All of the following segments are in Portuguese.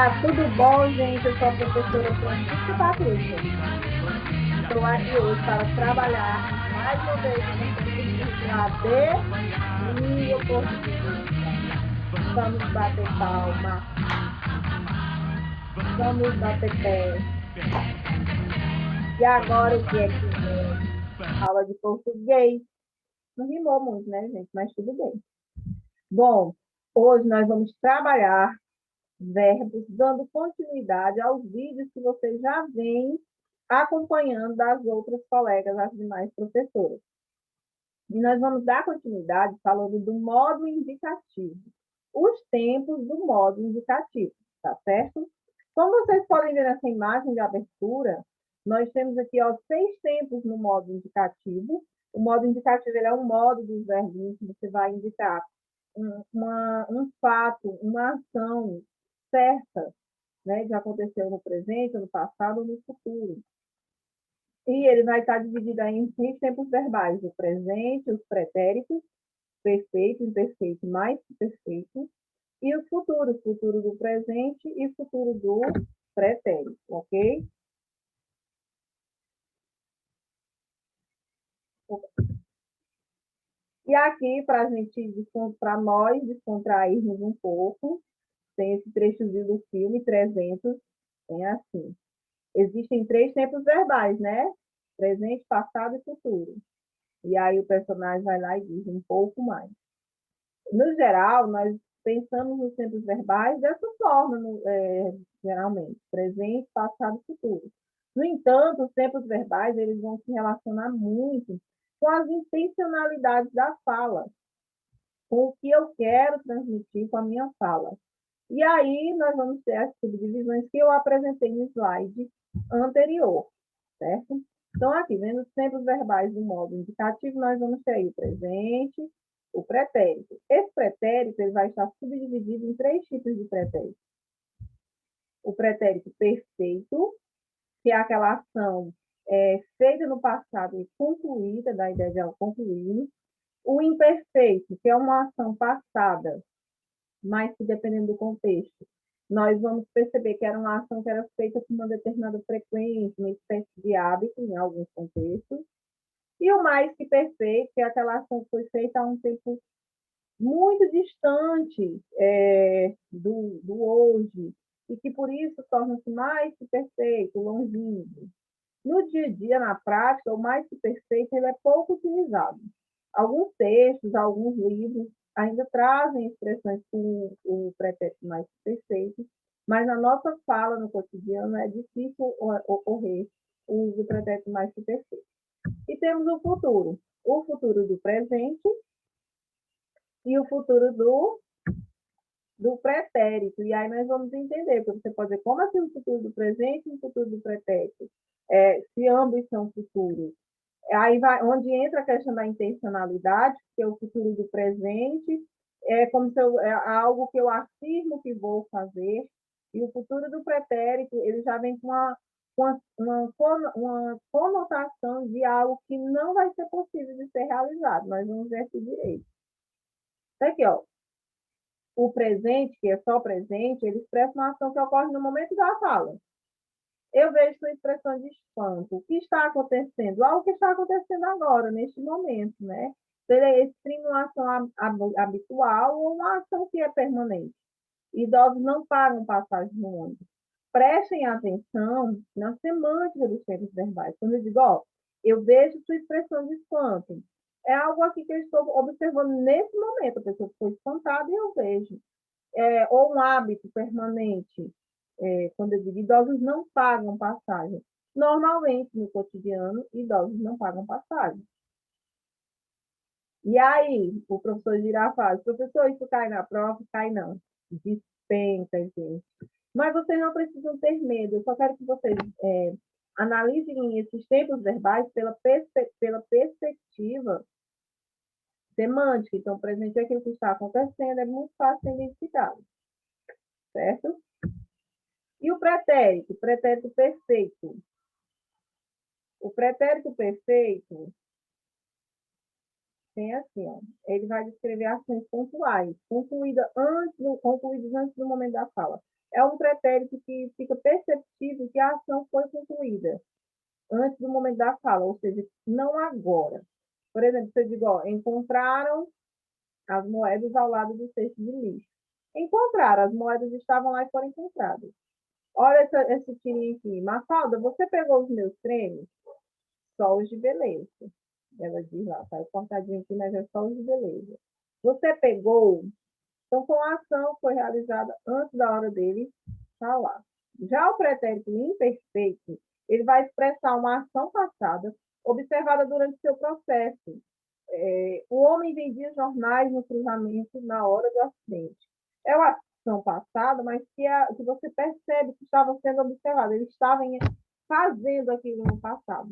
Tudo bom, gente? Eu sou a professora Francisca Patrícia. Estou aqui hoje para trabalhar mais uma vez o conteúdo curricular de língua portuguesa. Vamos bater palma, vamos bater pé. E agora o que é que vem? Aula de português. Não rimou muito, né, gente? Mas tudo bem. Bom, hoje nós vamos trabalhar verbos, dando continuidade aos vídeos que vocês já vêm acompanhando das outras colegas, as demais professoras. E nós vamos dar continuidade falando do modo indicativo, os tempos do modo indicativo, tá certo? Como vocês podem ver nessa imagem de abertura, nós temos aqui 6 tempos no modo indicativo. O modo indicativo ele é um modo dos verbos que você vai indicar um fato, uma ação certa, né, que aconteceu no presente, no passado ou no futuro. E ele vai estar dividido aí em 5 tempos verbais: o presente, os pretéritos, perfeito, imperfeito, mais que perfeito, e o futuro do presente e futuro do pretérito, ok? E aqui, para nós descontrairmos um pouco, tem esse trechozinho do filme 300, tem assim. Existem 3 tempos verbais, né? Presente, passado e futuro. E aí o personagem vai lá e diz um pouco mais. No geral, nós pensamos nos tempos verbais dessa forma, geralmente, presente, passado e futuro. No entanto, os tempos verbais eles vão se relacionar muito com as intencionalidades da fala, com o que eu quero transmitir com a minha fala. E aí nós vamos ter as subdivisões que eu apresentei no slide anterior, certo? Então, aqui, vendo os tempos verbais do modo indicativo, nós vamos ter aí o presente, o pretérito. Esse pretérito ele vai estar subdividido em 3 tipos de pretérito. O pretérito perfeito, que é aquela ação feita no passado e concluída, da ideia de algo concluído. O imperfeito, que é uma ação passada, mas que dependendo do contexto, nós vamos perceber que era uma ação que era feita com uma determinada frequência, uma espécie de hábito em alguns contextos. E o mais que perfeito, que é aquela ação que foi feita há um tempo muito distante do hoje, e que por isso torna-se mais que perfeito, longínquo. No dia a dia, na prática, o mais que perfeito ele é pouco utilizado. Alguns textos, alguns livros ainda trazem expressões com o pretérito mais que perfeito, mas na nossa fala no cotidiano é difícil ocorrer o uso do pretérito mais que perfeito. E temos o futuro do presente e o futuro do pretérito. E aí nós vamos entender, porque você pode dizer, como assim o futuro do presente e o futuro do pretérito? Se ambos são futuros. Aí vai, onde entra a questão da intencionalidade, que é o futuro do presente, é como se é algo que eu afirmo que vou fazer, e o futuro do pretérito, ele já vem com uma conotação de algo que não vai ser possível de ser realizado. Nós vamos ver aqui direito. Aqui, ó. O presente, que é só presente, ele expressa uma ação que ocorre no momento da fala. Eu vejo sua expressão de espanto. O que está acontecendo? Algo que está acontecendo agora, neste momento, né? Ele exprime uma ação habitual ou uma ação que é permanente. Idosos não pagam passagem no ônibus. Prestem atenção na semântica dos tempos verbais. Quando eu digo, ó, eu vejo sua expressão de espanto, é algo aqui que eu estou observando nesse momento. A pessoa ficou espantada e eu vejo. Ou um hábito permanente. Quando eu digo idosos não pagam passagem. Normalmente, no cotidiano, idosos não pagam passagem. E aí, o professor Girafales, professor, isso cai na prova? Cai não. Dispensa, gente. Mas vocês não precisam ter medo. Eu só quero que vocês analisem esses tempos verbais pela perspectiva semântica. Então, presente é aquilo que está acontecendo, é muito fácil de ser identificado. Certo? E o pretérito? Pretérito perfeito. O pretérito perfeito tem assim, ó, ele vai descrever ações pontuais, concluídas antes do momento da fala. É um pretérito que fica perceptível que a ação foi concluída antes do momento da fala, ou seja, não agora. Por exemplo, você diz, ó, encontraram as moedas ao lado do cesto de lixo. Encontraram, as moedas estavam lá e foram encontradas. Olha esse tirinho aqui. Mafalda, você pegou os meus prêmios? Só os de beleza. Ela diz lá, tá cortadinho aqui, mas é só os de beleza. Você pegou? Então, com a ação foi realizada antes da hora dele falar. Já o pretérito imperfeito, ele vai expressar uma ação passada observada durante seu processo. O homem vendia jornais no cruzamento na hora do acidente. É uma ação passada, mas que você percebe que estava sendo observado. Ele estava fazendo aquilo no passado,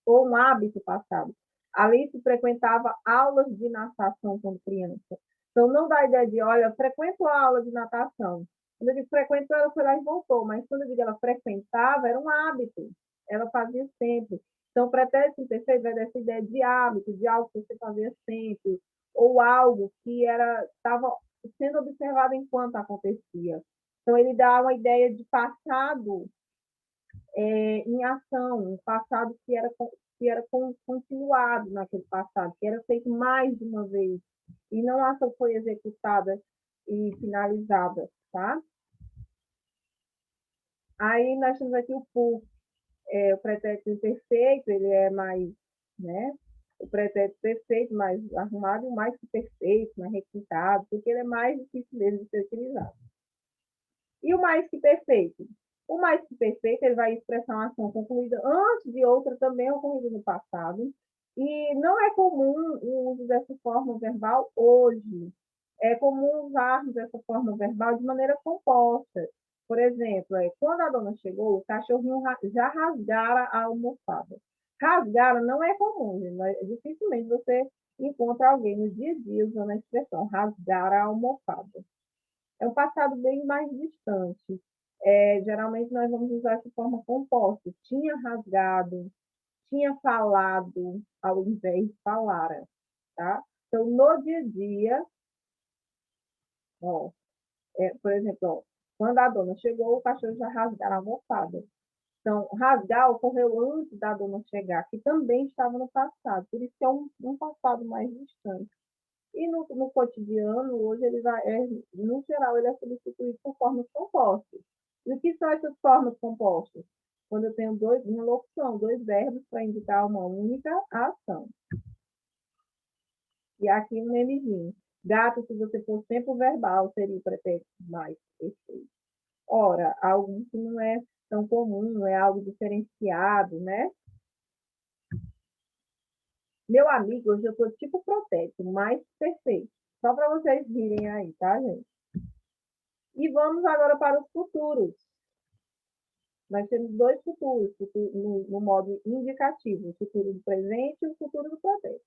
ou um hábito passado. Alice frequentava aulas de natação quando criança. Então, não dá a ideia de, olha, frequento a aula de natação. Quando eu digo frequentou, ela foi lá e voltou, mas quando eu digo ela frequentava, era um hábito. Ela fazia sempre. Então, o pretérito imperfeito vai dessa ideia de hábito, de algo que você fazia sempre, ou algo que estava sendo observado enquanto acontecia. Então, ele dá uma ideia de passado em ação, um passado que era continuado naquele passado, que era feito mais de uma vez, e não a ação foi executada e finalizada, tá? Aí nós temos aqui o pretérito imperfeito, ele é mais, né? O pretérito perfeito, mais arrumado, e o mais que perfeito, mais requintado, porque ele é mais difícil mesmo de ser utilizado. E o mais que perfeito? O mais que perfeito, ele vai expressar uma ação concluída antes de outra também ocorrida no passado. E não é comum o uso dessa forma verbal hoje. É comum usarmos essa forma verbal de maneira composta. Por exemplo, quando a dona chegou, o cachorrinho já rasgara a almofada. Rasgara não é comum, mas dificilmente você encontra alguém no dia a dia usando a expressão rasgar a almofada. É um passado bem mais distante. Geralmente nós vamos usar essa forma composta. Tinha rasgado, tinha falado, ao invés de falara, tá? Então, no dia a dia, ó, por exemplo, ó, quando a dona chegou, o cachorro já rasgaram a almofada. Então, rasgar ocorreu antes da dona chegar, que também estava no passado. Por isso que é um passado mais distante. E no cotidiano, hoje, no geral, ele é substituído por formas compostas. E o que são essas formas compostas? Quando eu tenho uma locução, dois verbos para indicar uma única ação. E aqui um memezinho. Gato, se você for tempo verbal, seria o pretérito mais perfeito. Ora, algo que não é tão comum, não é algo diferenciado, né? Meu amigo, hoje eu estou tipo pretérito, mais perfeito. Só para vocês virem aí, tá, gente? E vamos agora para os futuros. Nós temos dois futuros, no modo indicativo, o futuro do presente e o futuro do presente.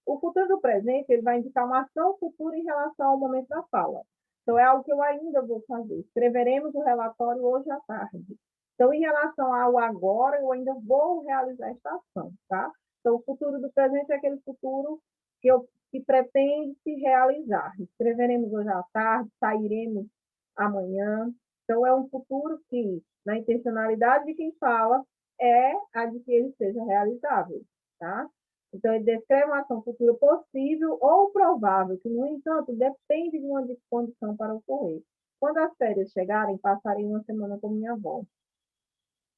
O futuro do presente ele vai indicar uma ação futura em relação ao momento da fala. Então, é algo que eu ainda vou fazer. Escreveremos o relatório hoje à tarde. Então, em relação ao agora, eu ainda vou realizar esta ação, tá? Então, o futuro do presente é aquele futuro que pretende se realizar. Escreveremos hoje à tarde, sairemos amanhã. Então, é um futuro que, na intencionalidade de quem fala, é a de que ele seja realizável, tá? Então, ele descreve uma ação futura possível ou provável, que, no entanto, depende de uma condição para ocorrer. Quando as férias chegarem, passarei uma semana com minha avó.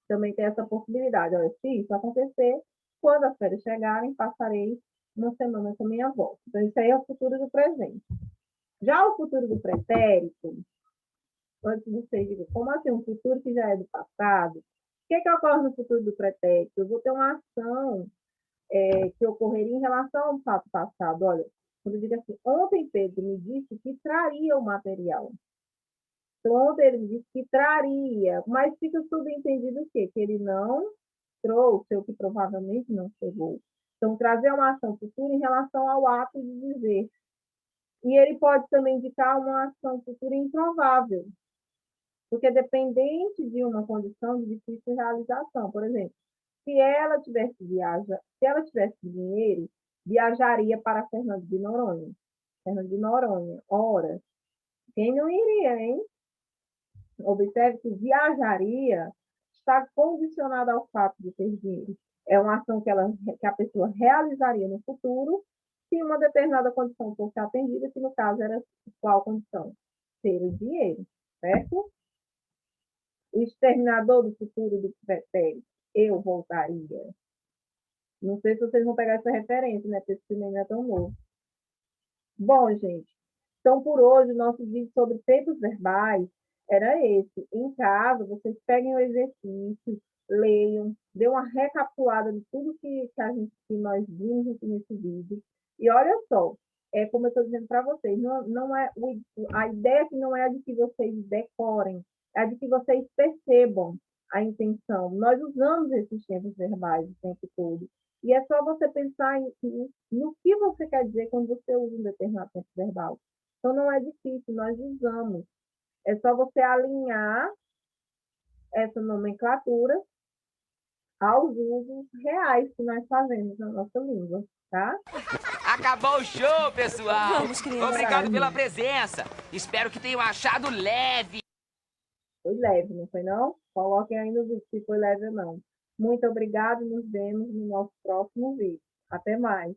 Também tem essa possibilidade. Olha, se isso acontecer, quando as férias chegarem, passarei uma semana com minha avó. Então, isso aí é o futuro do presente. Já o futuro do pretérito, antes de você dizer, como assim, um futuro que já é do passado? O que ocorre no futuro do pretérito? Eu vou ter uma ação que ocorreria em relação ao fato passado. Olha, quando eu digo assim, ontem Pedro me disse que traria o material. Então, ontem ele me disse que traria, mas fica subentendido o quê? Que ele não trouxe, ou que provavelmente não chegou. Então, trazer uma ação futura em relação ao ato de dizer. E ele pode também indicar uma ação futura improvável, porque dependente de uma condição de difícil realização. Por exemplo, se ela tivesse dinheiro, viajaria para Fernando de Noronha. Fernando de Noronha. Ora, quem não iria, hein? Observe que viajaria está condicionada ao fato de ter dinheiro. É uma ação que a pessoa realizaria no futuro se uma determinada condição fosse atendida, que no caso era qual condição? Ter o dinheiro, certo? O Exterminador do Futuro do Pretérito, eu voltaria. Não sei se vocês vão pegar essa referência, né? Porque esse filme ainda é tão novo. Bom, gente, então por hoje o nosso vídeo sobre tempos verbais era esse. Em casa, vocês peguem o exercício, leiam, dê uma recapitulada de tudo que nós vimos aqui nesse vídeo. E olha só, como eu estou dizendo para vocês, não é, a ideia aqui não é a de que vocês decorem, é a de que vocês percebam a intenção. Nós usamos esses tempos verbais o tempo todo. E é só você pensar no que você quer dizer quando você usa um determinado tempo verbal. Então, não é difícil, nós usamos. É só você alinhar essa nomenclatura aos usos reais que nós fazemos na nossa língua, tá? Acabou o show, pessoal! Vamos, criança. Obrigado pela presença! Espero que tenham achado leve! Foi leve, não foi não? Coloquem aí no vídeo se foi leve ou não. Muito obrigado e nos vemos no nosso próximo vídeo. Até mais!